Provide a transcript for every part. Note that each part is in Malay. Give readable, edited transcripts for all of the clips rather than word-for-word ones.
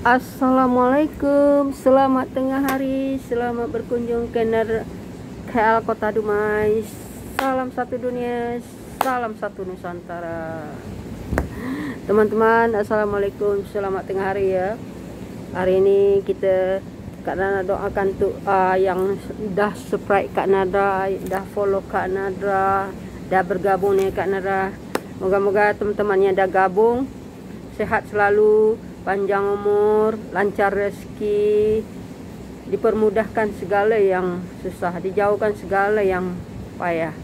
Assalamualaikum, selamat tengah hari, selamat berkunjung ke KL Kota Dumai. Salam satu dunia, salam satu Nusantara. Teman-teman, assalamualaikum, selamat tengah hari ya. Hari ini kita Kak Nada doakan untuk yang dah subscribe Kak Nada, dah follow Kak Nada, dah bergabung nih Kak Nada. Moga-moga teman-teman yang dah gabung sehat selalu, panjang umur, lancar rezeki, dipermudahkan segala yang susah, dijauhkan segala yang payah,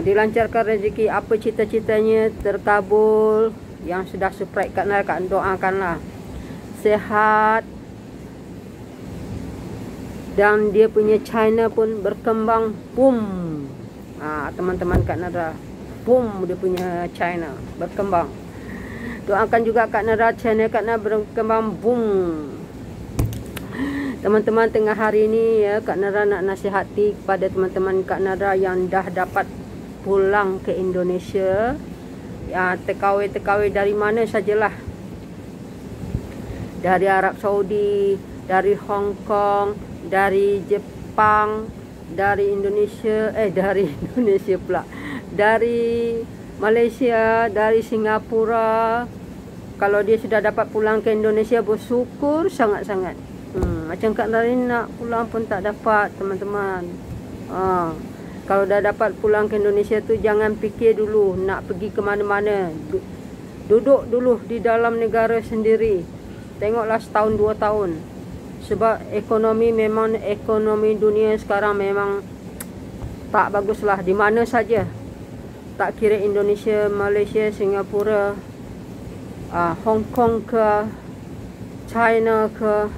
dilancarkan rezeki, apa cita-citanya terkabul. Yang sudah subscribe Kak Nada, doakanlah sehat, dan dia punya China pun berkembang, boom. Teman-teman Kak Nada, boom, dia punya China berkembang. Doakan juga Kak Nada, channel Kak Nada berkembang, boom. Teman-teman, tengah hari ini ya, Kak Nada nak nasihati kepada teman-teman Kak Nada yang dah dapat pulang ke Indonesia, ya, TKW dari mana sajalah, dari Arab Saudi, dari Hong Kong, dari Jepang, dari Indonesia, dari Malaysia, dari Singapura. Kalau dia sudah dapat pulang ke Indonesia, bersyukur sangat-sangat. Macam Kak Nada nak pulang pun tak dapat, teman-teman. Kalau dah dapat pulang ke Indonesia tu, jangan fikir dulu nak pergi ke mana-mana. Duduk dulu di dalam negara sendiri. Tengoklah setahun 2 tahun. Sebab ekonomi dunia sekarang memang tak baguslah di mana saja. Tak kira Indonesia, Malaysia, Singapura, Hong Kong ke, China ke,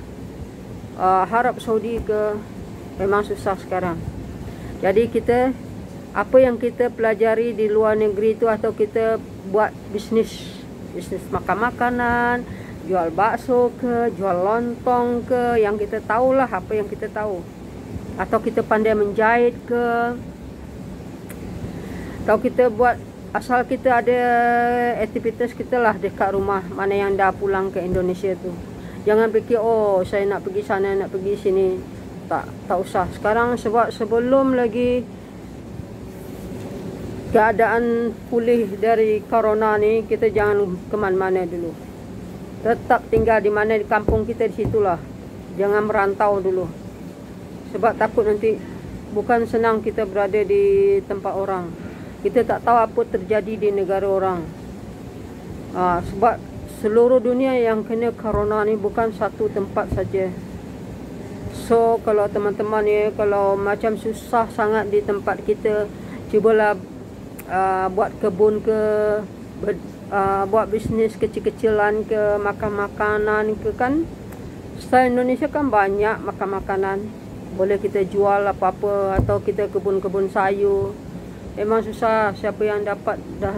Arab Saudi ke, memang susah sekarang. Jadi kita, apa yang kita pelajari di luar negeri itu, atau kita buat bisnis makan-makanan, jual bakso ke, jual lontong ke, yang kita tahulah apa yang kita tahu. Atau kita pandai menjahit ke, atau kita buat, asal kita ada aktivitas kita lah dekat rumah, mana yang dah pulang ke Indonesia tu. Jangan fikir, oh saya nak pergi sana, nak pergi sini. Tak usah sekarang, sebab sebelum lagi keadaan pulih dari corona ni, kita jangan ke mana-mana dulu. Tetap tinggal di mana, di kampung kita, di situlah. Jangan merantau dulu. Sebab takut nanti, bukan senang kita berada di tempat orang. Kita tak tahu apa terjadi di negara orang. Sebab seluruh dunia yang kena corona ni bukan satu tempat saja. So kalau teman-teman ya, kalau macam susah sangat di tempat kita, cubalah buat kebun ke, buat bisnes kecil-kecilan ke, makan makanan ke, kan style Indonesia kan banyak makan makanan, boleh kita jual apa-apa, atau kita kebun-kebun sayur. Memang susah, siapa yang dah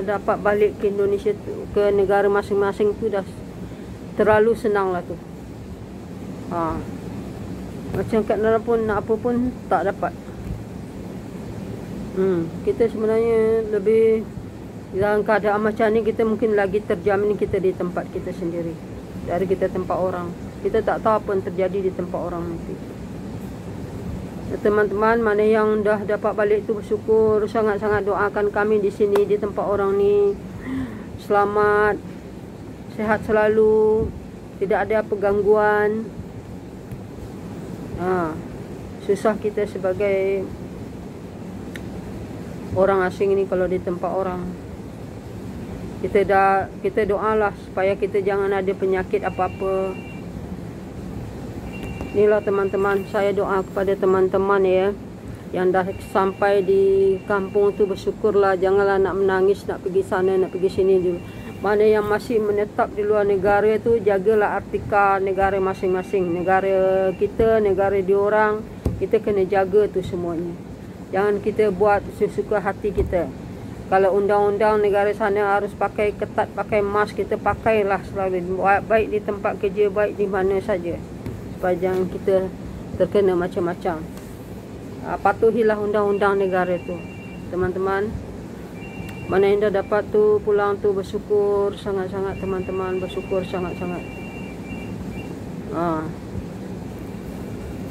dapat balik ke Indonesia tu, ke negara masing-masing tu, dah terlalu senang lah tu. Macam Kak Nada pun nak apa pun tak dapat. Kita sebenarnya lebih dalam keadaan macam ni, kita mungkin lagi terjamin kita di tempat kita sendiri, dari kita tempat orang. Kita tak tahu apa yang terjadi di tempat orang nanti. Teman-teman, mana yang dah dapat balik tu bersyukur sangat-sangat. Doakan kami di sini, di tempat orang ni, selamat, sehat selalu, tidak ada apa gangguan. Susah kita sebagai orang asing ni kalau di tempat orang. Kita doalah supaya kita jangan ada penyakit apa-apa. Inilah teman-teman, saya doa kepada teman-teman ya, yang dah sampai di kampung tu, bersyukurlah. Janganlah nak menangis, nak pergi sana, nak pergi sini dulu. Mana yang masih menetap di luar negara tu, jagalah artika negara masing-masing. Negara kita, negara diorang, kita kena jaga tu semuanya. Jangan kita buat sesuka hati kita. Kalau undang-undang negara sana harus pakai ketat, pakai mask, kita pakailah selalu, baik di tempat kerja, baik di mana saja, supaya jangan kita terkena macam-macam. Patuhilah undang-undang negara tu, teman-teman. Mana yang dah dapat tu pulang tu bersyukur sangat-sangat teman-teman, bersyukur sangat-sangat.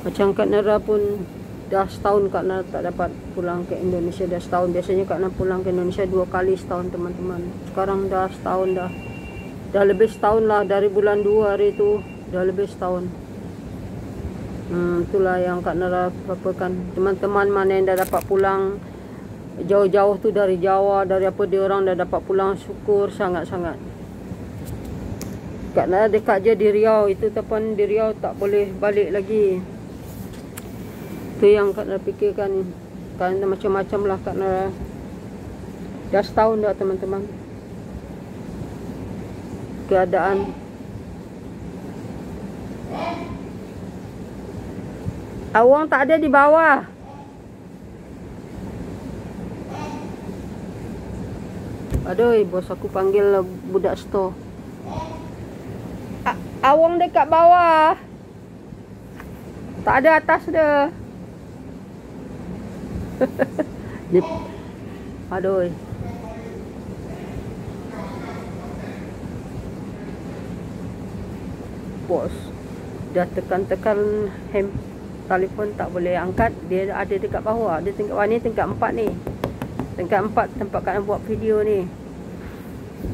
Macam Kak Nara pun dah setahun Kak Nara tak dapat pulang ke Indonesia. Dah setahun. Biasanya Kak Nara pulang ke Indonesia 2 kali setahun teman-teman. Sekarang dah setahun dah. Dah lebih setahun lah. Dari bulan 2 hari tu dah lebih setahun. Itulah yang Kak Nara papakan. Teman-teman mana yang dah dapat pulang jauh-jauh tu dari Jawa, dari apa, dia orang dah dapat pulang, syukur sangat-sangat. Kak Nara dekat je di Riau. Itu tepan di Riau tak boleh balik lagi. Itu yang Kak Nara fikirkan. Kan macam-macam lah Kak Nara. Dah setahun dah teman-teman. Keadaan. Awang tak ada di bawah. Aduh, bos aku panggil budak store. Awang dekat bawah. Tak ada atas dia. Aduh. Bos dah tekan-tekan telefon tak boleh angkat. Dia ada dekat bawah. Dia tingkat bawah ni, tingkat 4 ni. Tingkat 4 tempat Kak Nara buat video ni.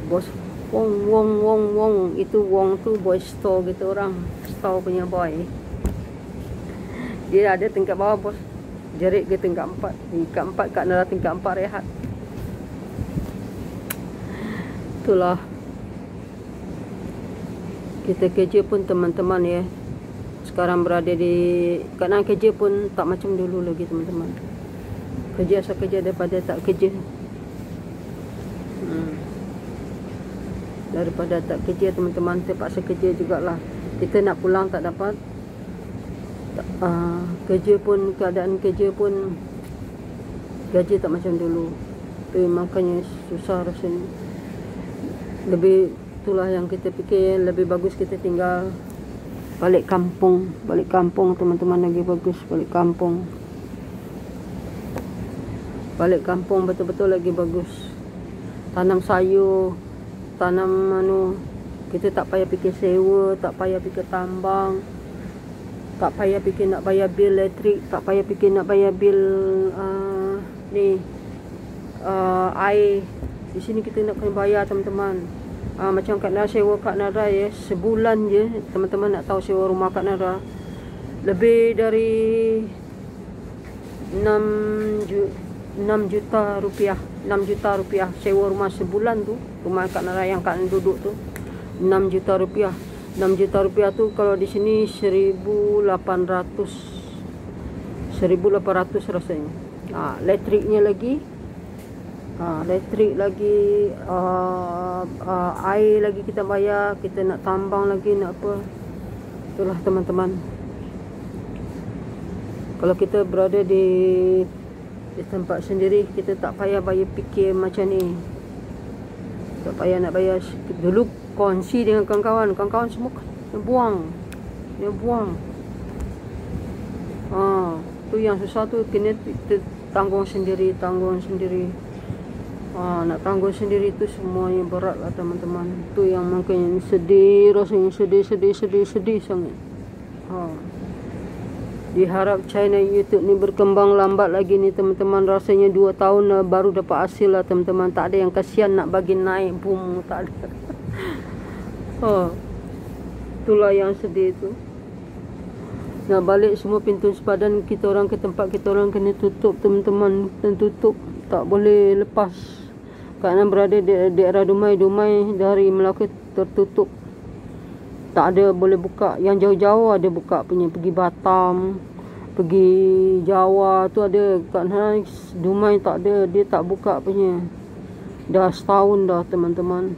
Bos Wong. Itu Wong tu boy store gitu orang. Store punya boy. Dia ada tingkat bawah bos. Jerit ke tingkat 4. Tingkat 4 Kak Nara tingkat 4 rehat. Itulah. Kita kerja pun teman-teman ya. Sekarang berada di Kak Nara kerja pun tak macam dulu lagi teman-teman. Kerja asal kerja daripada tak kerja. Daripada tak kerja teman-teman, terpaksa kerja jugalah. Kita nak pulang tak dapat. Kerja pun, keadaan kerja pun gaji tak macam dulu. Itu makanya susah rasanya. Lebih, itulah yang kita fikir, lebih bagus kita tinggal balik kampung. Balik kampung teman-teman, lagi bagus balik kampung. Balik kampung betul-betul lagi bagus. Tanam sayur, tanam kita tak payah fikir sewa, tak payah fikir tambang, tak payah fikir nak bayar bil elektrik, tak payah fikir nak bayar bil air. Di sini kita nak kena bayar teman-teman. Macam Kak Nara sewa Kak Nara ya, sebulan je teman-teman nak tahu sewa rumah Kak Nara lebih dari 6 juta rupiah. 6 juta rupiah sewa rumah sebulan tu. Rumah Kak Nara yang Kak Nara duduk tu 6 juta rupiah. 6 juta rupiah tu kalau di sini 1,800 rasanya. Elektriknya lagi, elektrik lagi, air lagi kita bayar, kita nak tambang lagi, nak apa. Itulah teman-teman. Kalau kita berada di tempat sendiri, kita tak payah bayar fikir macam ni. Tak payah nak bayar. Dulu kongsi dengan kawan-kawan, kawan-kawan semua dia buang. Tu yang susah tu, kena tanggung sendiri. Nak tanggung sendiri tu semuanya berat lah teman-teman. Tu yang makanya sedih, rasanya sedih sangat. Diharap channel YouTube ni berkembang lambat lagi ni teman-teman. Rasanya 2 tahun lah baru dapat hasil lah teman-teman. Tak ada yang kasihan nak bagi naik, boom, tak ada. Itulah yang sedih tu. Nak balik semua pintu sepadan kita orang ke tempat kita orang kena tutup teman-teman. Dan tutup, tak boleh lepas. Kerana berada di daerah Dumai dari Melaka tertutup. Tak ada boleh buka. Yang jauh-jauh ada buka punya. Pergi Batam, pergi Jawa tu ada. Kerana Dumai tak ada, dia tak buka punya. Dah setahun dah teman-teman.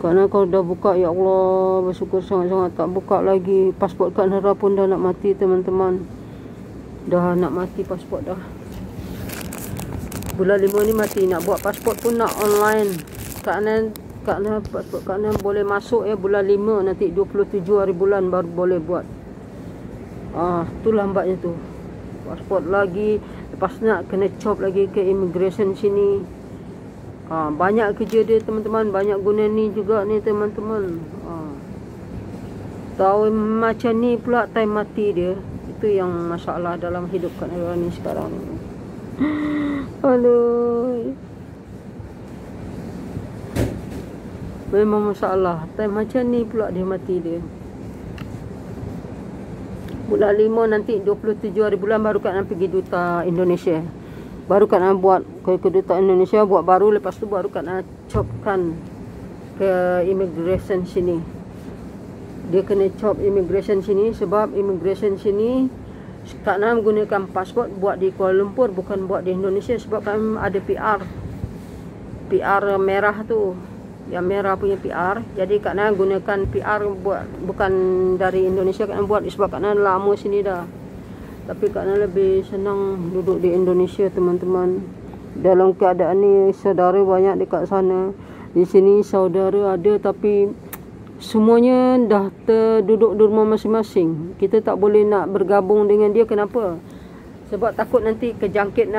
Kerana kalau dah buka, ya Allah, bersyukur sangat-sangat. Tak buka lagi. Pasport Kak Nara pun dah nak mati teman-teman. Dah nak mati pasport dah. Bulan 5 ni mati. Nak buat pasport pun nak online. Kerana pasport Kak Nara boleh masuk ya bulan 5. Nanti 27 hari bulan baru boleh buat. Tu lambatnya tu. Pasport lagi. Lepas nak kena chop lagi ke immigration sini. Banyak kerja dia teman-teman. Banyak guna ni juga ni teman-teman. Tahu macam ni pula time mati dia. Itu yang masalah dalam hidup Kak Nurani sekarang ni. Aduh. Memang masalah. Time macam ni pula dia mati dia. Bulan 5 nanti 27 hari bulan baru Kak Nan pergi duta Indonesia. Baru Kak Nan buat ke kedutaan Indonesia, buat baru, lepas tu baru Kak Nan copkan ke immigration sini. Dia kena cop immigration sini sebab immigration sini Kak Nan gunakan pasport buat di Kuala Lumpur, bukan buat di Indonesia sebab Kak Nan ada PR. PR merah tu. Yang merah punya PR. Jadi Kak Nan gunakan PR buat, bukan dari Indonesia Kak Nan buat sebab Kak Nan lama sini dah. Tapi Kak Nan lebih senang duduk di Indonesia teman-teman. Dalam keadaan ni saudara banyak dekat sana. Di sini saudara ada tapi semuanya dah terduduk di rumah masing-masing. Kita tak boleh nak bergabung dengan dia. Kenapa? Sebab takut nanti terjangkit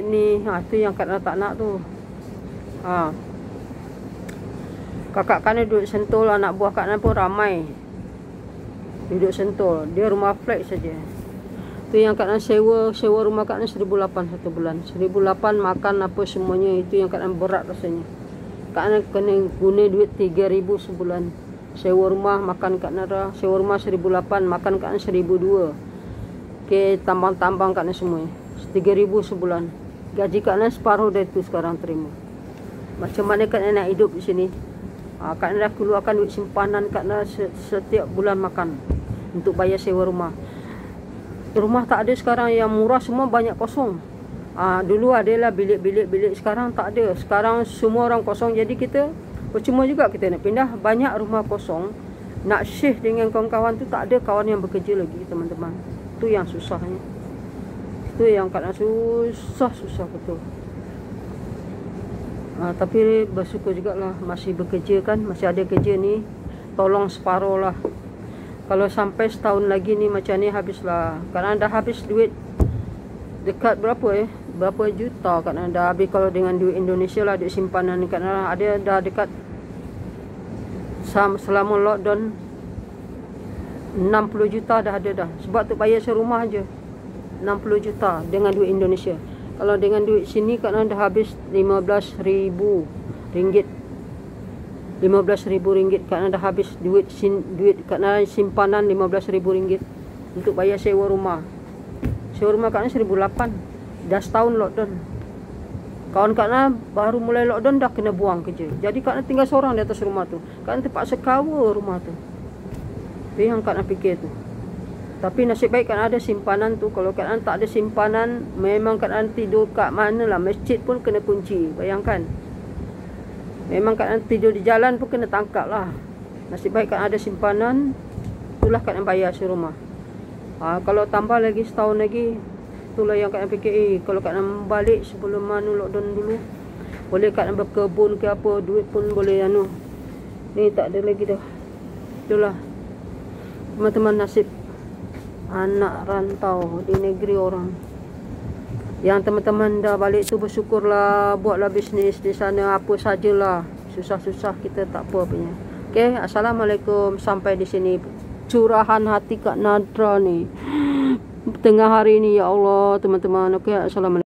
ni. Tu yang Kak Nan tak nak tu. Kakak Kak Nan duduk Sentul, anak buah Kak Nan pun ramai duduk Sentul. Dia rumah flat saja. Tu yang Kak Nan sewa rumah Kak Nan 1,800 satu bulan. 1,800 makan apa semuanya. Itu yang Kak Nan berat rasanya. Kak Nan kena guna duit 3,000 sebulan. Sewa rumah, makan Kak Nan dah. Sewa rumah 1,800, makan Kak Nan 1,200. Okay, tambang-tambang Kak Nan semua. 3,000 sebulan. Gaji Kak Nan separuh dari tu sekarang terima. Macam mana Kak Nan nak hidup di sini? Kak Nan dah keluarkan duit simpanan Kak Nan setiap bulan makan untuk bayar sewa rumah. Rumah tak ada sekarang, yang murah semua banyak kosong. Dulu adalah bilik-bilik, sekarang tak ada. Sekarang semua orang kosong, jadi kita percuma juga kita nak pindah. Banyak rumah kosong, nak share dengan kawan-kawan tu tak ada kawan yang bekerja lagi teman-teman. Tu yang susahnya. Tu yang Kak Nan susah betul. Tapi bersyukur jugalah masih bekerja kan, masih ada kerja ni. Tolong separuh lah. Kalau sampai setahun lagi ni macam ni habislah. Karena dah habis duit dekat berapa berapa juta Kak Nan dah habis. Kalau dengan duit Indonesia lah, duit simpanan Kak Nan ada dah dekat selama lockdown 60 juta dah ada dah. Sebab tu bayar serumah je 60 juta dengan duit Indonesia. Kalau dengan duit sini Kak Nan dah habis RM15,000. RM15,000 Kak Nan dah habis duit Kak Nan simpanan RM15,000 untuk bayar sewa rumah. Sewa rumah Kak Nan 1,800. Dah setahun lockdown. Kawan Kak Nan baru mulai lockdown dah kena buang kerja. Jadi Kak Nan tinggal seorang di atas rumah tu. Kak Nan terpaksa cover rumah tu. Itu yang Kak Nan fikir tu. Tapi nasib baik Kak Nan ada simpanan tu. Kalau Kak Nan tak ada simpanan, memang Kak Nan tidur kat mana lah. Masjid pun kena kunci. Bayangkan. Memang Kak Nan tidur di jalan pun kena tangkap lah. Nasib baik Kak Nan ada simpanan. Itulah Kak Nan bayar serumah. Kalau tambah lagi setahun lagi, itulah yang Kak Nan fikir. Kalau Kak Nan balik sebelum lockdown dulu, boleh Kak Nan berkebun ke apa. Duit pun boleh Ni tak ada lagi dah. Itulah teman-teman nasib anak rantau di negeri orang. Yang teman-teman dah balik tu bersyukurlah, buatlah bisnes di sana apa sajalah. Susah-susah kita tak apa punya. Okey, assalamualaikum. Sampai di sini curahan hati Kak Nadra ni tengah hari ni, ya Allah teman-teman. Okey, assalamualaikum.